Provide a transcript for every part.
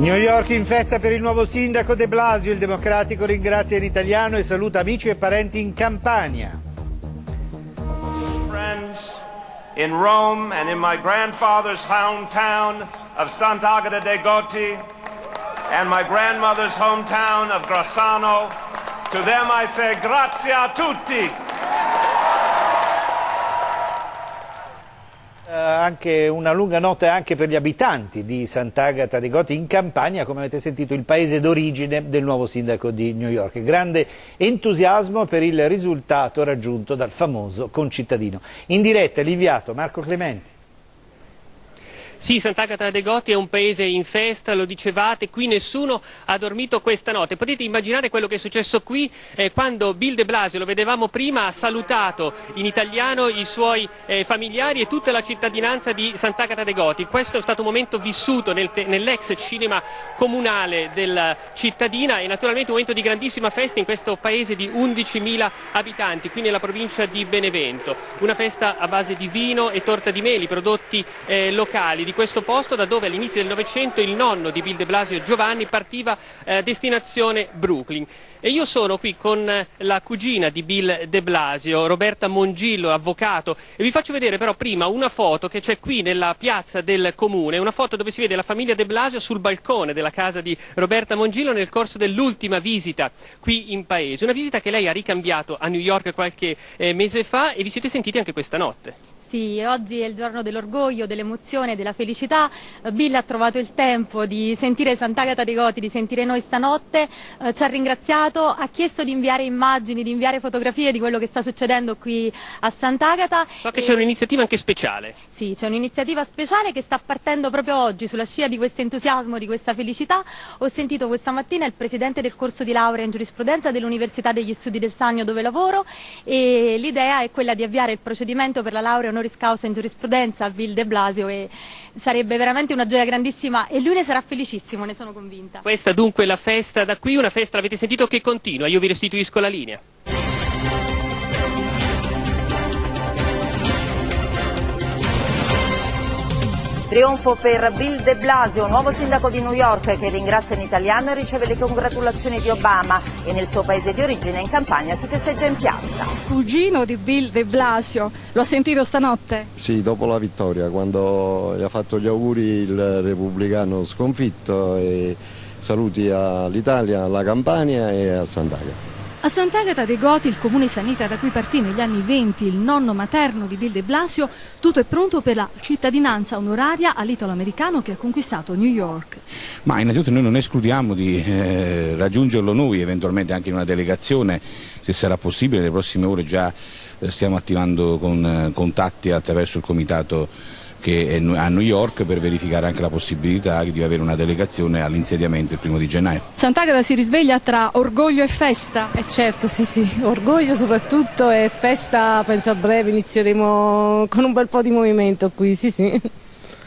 New York in festa per il nuovo sindaco De Blasio. Il democratico ringrazia in italiano e saluta amici e parenti in Campania. Friends in Rome and in my grandfather's hometown of Sant'Agata dei Goti and my grandmother's hometown of Grassano, to them I say grazie a tutti. Anche una lunga notte anche per gli abitanti di Sant'Agata dei Goti in Campania, come avete sentito, il paese d'origine del nuovo sindaco di New York. Grande entusiasmo per il risultato raggiunto dal famoso concittadino. In diretta l'inviato Marco Clementi. Sì, Sant'Agata dei Goti è un paese in festa, lo dicevate, qui nessuno ha dormito questa notte. Potete immaginare quello che è successo qui quando Bill de Blasio, lo vedevamo prima, ha salutato in italiano i suoi familiari e tutta la cittadinanza di Sant'Agata dei Goti. Questo è stato un momento vissuto nell'ex cinema comunale della cittadina e naturalmente un momento di grandissima festa in questo paese di 11.000 abitanti, qui nella provincia di Benevento. Una festa a base di vino e torta di meli, prodotti locali di questo posto, da dove all'inizio del Novecento il nonno di Bill de Blasio, Giovanni, partiva destinazione Brooklyn. E io sono qui con la cugina di Bill de Blasio, Roberta Mongillo, avvocato, e vi faccio vedere però prima una foto che c'è qui nella piazza del comune, una foto dove si vede la famiglia de Blasio sul balcone della casa di Roberta Mongillo nel corso dell'ultima visita qui in paese, una visita che lei ha ricambiato a New York qualche mese fa, e vi siete sentiti anche questa notte. Sì, oggi è il giorno dell'orgoglio, dell'emozione, della felicità. Bill ha trovato il tempo di sentire Sant'Agata dei Goti, di sentire noi stanotte, ci ha ringraziato, ha chiesto di inviare immagini, di inviare fotografie di quello che sta succedendo qui a Sant'Agata. So che c'è un'iniziativa anche speciale. Sì, c'è un'iniziativa speciale che sta partendo proprio oggi, sulla scia di questo entusiasmo, di questa felicità. Ho sentito questa mattina il presidente del corso di laurea in giurisprudenza dell'Università degli Studi del Sannio, dove lavoro, e l'idea è quella di avviare il procedimento per la laurea honoris causa in giurisprudenza a Bill de Blasio, e sarebbe veramente una gioia grandissima e lui ne sarà felicissimo, ne sono convinta. Questa dunque la festa da qui, una festa, l'avete sentito, che continua. Io vi restituisco la linea. Trionfo per Bill de Blasio, nuovo sindaco di New York, che ringrazia in italiano e riceve le congratulazioni di Obama, e nel suo paese di origine in Campania si festeggia in piazza. Cugino di Bill de Blasio, l'ho sentito stanotte? Sì, dopo la vittoria, quando gli ha fatto gli auguri il repubblicano sconfitto, e saluti all'Italia, alla Campania e a Sant'Agata. A Sant'Agata dei Goti, il comune sanita da cui partì negli anni 20 il nonno materno di Bill de Blasio, tutto è pronto per la cittadinanza onoraria all'italo-americano che ha conquistato New York. Ma innanzitutto noi non escludiamo di raggiungerlo noi, eventualmente anche in una delegazione, se sarà possibile. Nelle prossime ore già stiamo attivando con contatti attraverso il comitato che è a New York, per verificare anche la possibilità di avere una delegazione all'insediamento il 1° gennaio. Sant'Agata si risveglia tra orgoglio e festa? Certo, sì, orgoglio soprattutto, e festa penso a breve inizieremo con un bel po' di movimento qui, sì.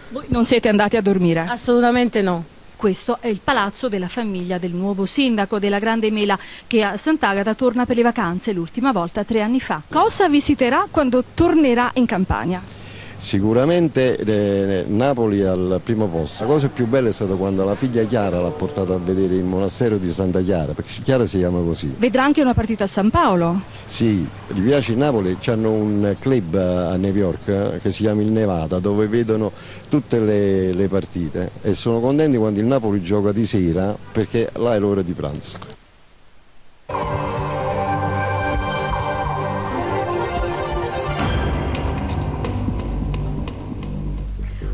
Voi non siete andati a dormire? Assolutamente no. Questo è il palazzo della famiglia del nuovo sindaco della Grande Mela, che a Sant'Agata torna per le vacanze, l'ultima volta 3 anni fa. Cosa visiterà quando tornerà in Campania? Sicuramente Napoli al primo posto. La cosa più bella è stata quando la figlia Chiara l'ha portata a vedere il monastero di Santa Chiara, perché Chiara si chiama così. Vedrà anche una partita a San Paolo? Sì, gli piace il Napoli, hanno un club a New York che si chiama il Nevada, dove vedono tutte le partite, e sono contenti quando il Napoli gioca di sera, perché là è l'ora di pranzo.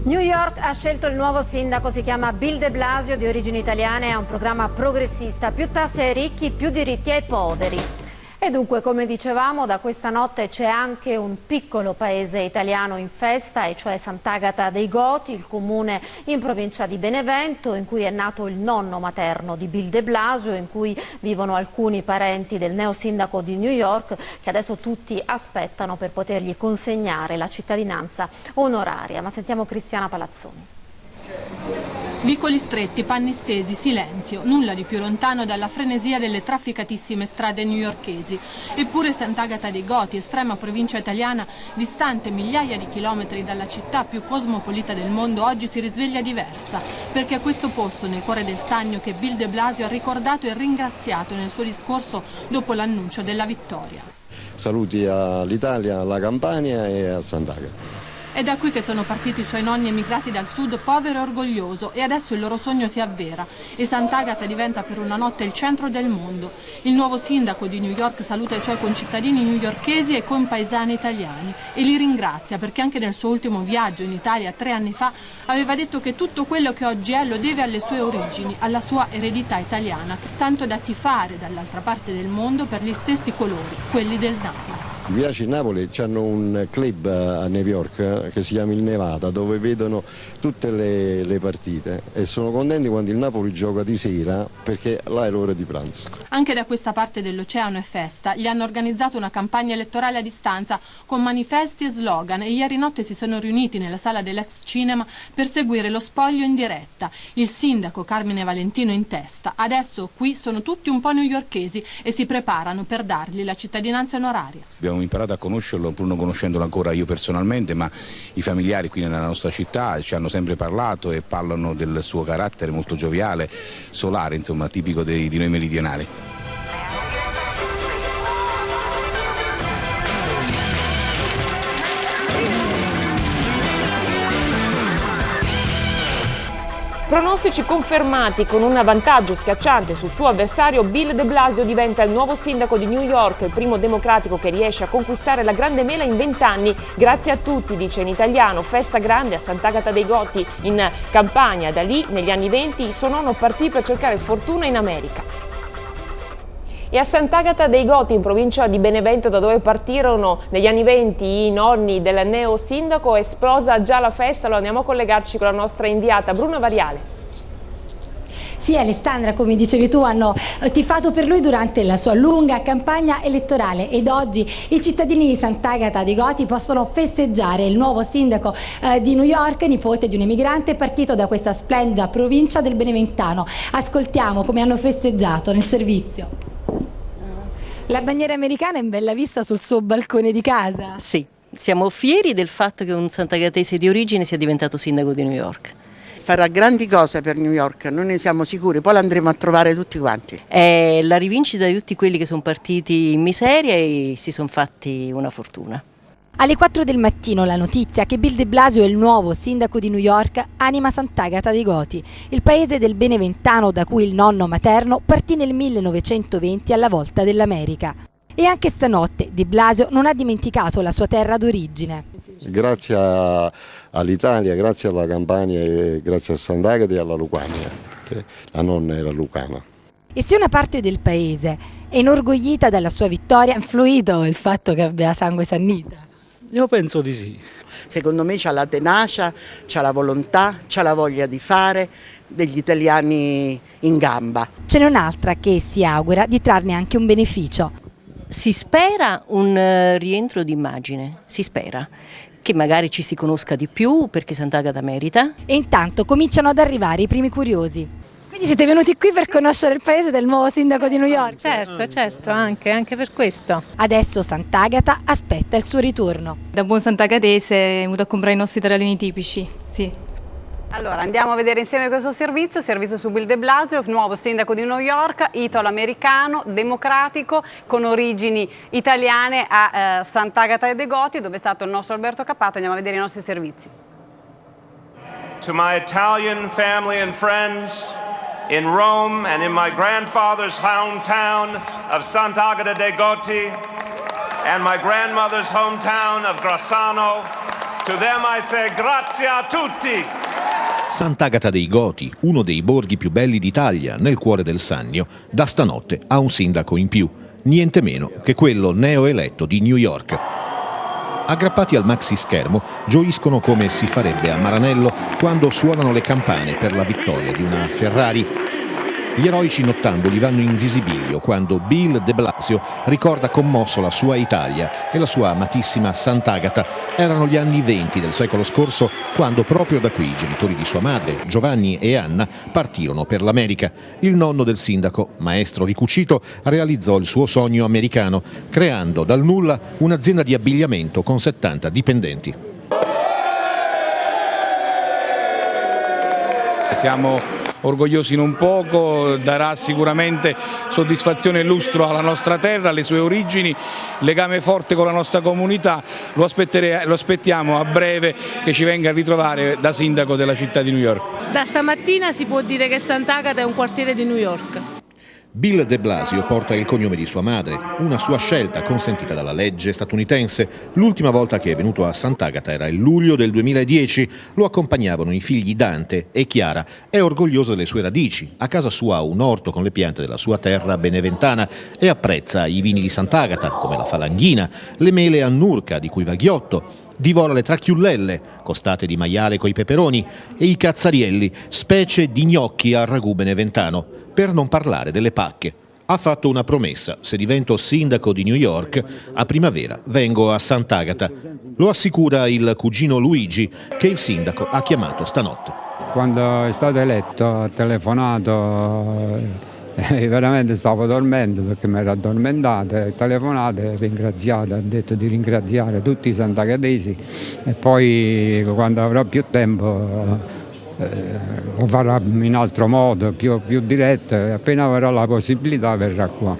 New York ha scelto il nuovo sindaco, si chiama Bill de Blasio, di origini italiane, ha un programma progressista, più tasse ai ricchi, più diritti ai poveri. E dunque, come dicevamo, da questa notte c'è anche un piccolo paese italiano in festa, e cioè Sant'Agata dei Goti, il comune in provincia di Benevento, in cui è nato il nonno materno di Bill de Blasio, in cui vivono alcuni parenti del neo sindaco di New York, che adesso tutti aspettano per potergli consegnare la cittadinanza onoraria. Ma sentiamo Cristiana Palazzoni. Vicoli stretti, panni stesi, silenzio, nulla di più lontano dalla frenesia delle trafficatissime strade newyorkesi. Eppure Sant'Agata dei Goti, estrema provincia italiana, distante migliaia di chilometri dalla città più cosmopolita del mondo, oggi si risveglia diversa, perché è questo posto nel cuore del Sannio che Bill de Blasio ha ricordato e ringraziato nel suo discorso dopo l'annuncio della vittoria. Saluti all'Italia, alla Campania e a Sant'Agata. È da qui che sono partiti i suoi nonni emigrati dal sud, povero e orgoglioso, e adesso il loro sogno si avvera e Sant'Agata diventa per una notte il centro del mondo. Il nuovo sindaco di New York saluta i suoi concittadini newyorkesi e compaesani italiani e li ringrazia perché anche nel suo ultimo viaggio in Italia 3 anni fa aveva detto che tutto quello che oggi è lo deve alle sue origini, alla sua eredità italiana, tanto da tifare dall'altra parte del mondo per gli stessi colori, quelli del Napoli. I Viaci in Napoli hanno un club a New York che si chiama il Nevada, dove vedono tutte le partite e sono contenti quando il Napoli gioca di sera perché là è l'ora di pranzo. Anche da questa parte dell'oceano è festa. Gli hanno organizzato una campagna elettorale a distanza con manifesti e slogan e ieri notte si sono riuniti nella sala dell'ex cinema per seguire lo spoglio in diretta. Il sindaco Carmine Valentino in testa. Adesso qui sono tutti un po' newyorkesi e si preparano per dargli la cittadinanza onoraria. Abbiamo imparato a conoscerlo, pur non conoscendolo ancora io personalmente, ma i familiari qui nella nostra città ci hanno sempre parlato e parlano del suo carattere molto gioviale, solare, insomma, tipico di noi meridionali. Pronostici confermati, con un vantaggio schiacciante sul suo avversario, Bill de Blasio diventa il nuovo sindaco di New York, il primo democratico che riesce a conquistare la Grande Mela in 20 anni. Grazie a tutti, dice in italiano, festa grande a Sant'Agata dei Goti in Campania. Da lì, negli anni 20, suo nonno partì per cercare fortuna in America. E a Sant'Agata dei Goti, in provincia di Benevento, da dove partirono negli anni 20 i nonni del neo sindaco, è esplosa già la festa. Allora andiamo a collegarci con la nostra inviata Bruna Variale. Sì, Alessandra, come dicevi tu, hanno tifato per lui durante la sua lunga campagna elettorale ed oggi i cittadini di Sant'Agata dei Goti possono festeggiare il nuovo sindaco di New York, nipote di un emigrante partito da questa splendida provincia del Beneventano. Ascoltiamo come hanno festeggiato nel servizio. La bandiera americana in bella vista sul suo balcone di casa. Sì, siamo fieri del fatto che un santagatese di origine sia diventato sindaco di New York. Farà grandi cose per New York, noi ne siamo sicuri, poi l'andremo a trovare tutti quanti. È la rivincita di tutti quelli che sono partiti in miseria e si sono fatti una fortuna. Alle 4 del mattino la notizia che Bill de Blasio è il nuovo sindaco di New York anima Sant'Agata dei Goti, il paese del Beneventano da cui il nonno materno partì nel 1920 alla volta dell'America. E anche stanotte de Blasio non ha dimenticato la sua terra d'origine. Grazie all'Italia, grazie alla Campania e grazie a Sant'Agata e alla Lucania, che la nonna era lucana. E se una parte del paese è inorgoglita dalla sua vittoria, ha influito il fatto che abbia sangue sannita? Io penso di sì. Secondo me c'ha la tenacia, c'ha la volontà, c'ha la voglia di fare, degli italiani in gamba. Ce n'è un'altra che si augura di trarne anche un beneficio. Si spera un rientro d'immagine, si spera che magari ci si conosca di più perché Sant'Agata merita. E intanto cominciano ad arrivare i primi curiosi. Quindi siete venuti qui per conoscere il paese del nuovo sindaco di New York? Certo, anche per questo. Adesso Sant'Agata aspetta il suo ritorno. Da buon sant'agatese è venuto a comprare i nostri taralini tipici, sì. Allora andiamo a vedere insieme questo servizio su Bill de Blasio, nuovo sindaco di New York, italo-americano, democratico, con origini italiane a Sant'Agata dei Goti, dove è stato il nostro Alberto Cappato. Andiamo a vedere i nostri servizi. To my Italian family and friends in Rome and in my grandfather's hometown of Sant'Agata dei Goti and my grandmother's hometown of Grassano, to them I say grazie a tutti. Sant'Agata dei Goti, uno dei borghi più belli d'Italia, nel cuore del Sannio, da stanotte ha un sindaco in più, niente meno che quello neoeletto di New York. Aggrappati al maxi schermo, gioiscono come si farebbe a Maranello quando suonano le campane per la vittoria di una Ferrari. Gli eroici nottamboli vanno in visibilio quando Bill de Blasio ricorda commosso la sua Italia e la sua amatissima Sant'Agata. Erano gli anni '20 del secolo scorso quando proprio da qui i genitori di sua madre, Giovanni e Anna, partirono per l'America. Il nonno del sindaco, maestro ricucito, realizzò il suo sogno americano, creando dal nulla un'azienda di abbigliamento con 70 dipendenti. Siamo orgogliosi in poco, darà sicuramente soddisfazione e lustro alla nostra terra, alle sue origini, legame forte con la nostra comunità. Lo aspettiamo a breve che ci venga a ritrovare da sindaco della città di New York. Da stamattina si può dire che Sant'Agata è un quartiere di New York. Bill de Blasio porta il cognome di sua madre, una sua scelta consentita dalla legge statunitense. L'ultima volta che è venuto a Sant'Agata era il luglio del 2010, lo accompagnavano i figli Dante e Chiara. È orgoglioso delle sue radici, a casa sua ha un orto con le piante della sua terra beneventana e apprezza i vini di Sant'Agata, come la falanghina, le mele a Nurca di cui va ghiotto, divora le tracchiullelle, costate di maiale coi peperoni, e i cazzarielli, specie di gnocchi al ragù beneventano, per non parlare delle pacche. Ha fatto una promessa: se divento sindaco di New York, a primavera vengo a Sant'Agata. Lo assicura il cugino Luigi, che il sindaco ha chiamato stanotte. Quando è stato eletto ha telefonato, veramente stavo dormendo perché mi ero addormentato, ho telefonato e ringraziato, ha detto di ringraziare tutti i santagatesi e poi quando avrò più tempo lo farà in altro modo, più diretto, e appena avrà la possibilità verrà qua.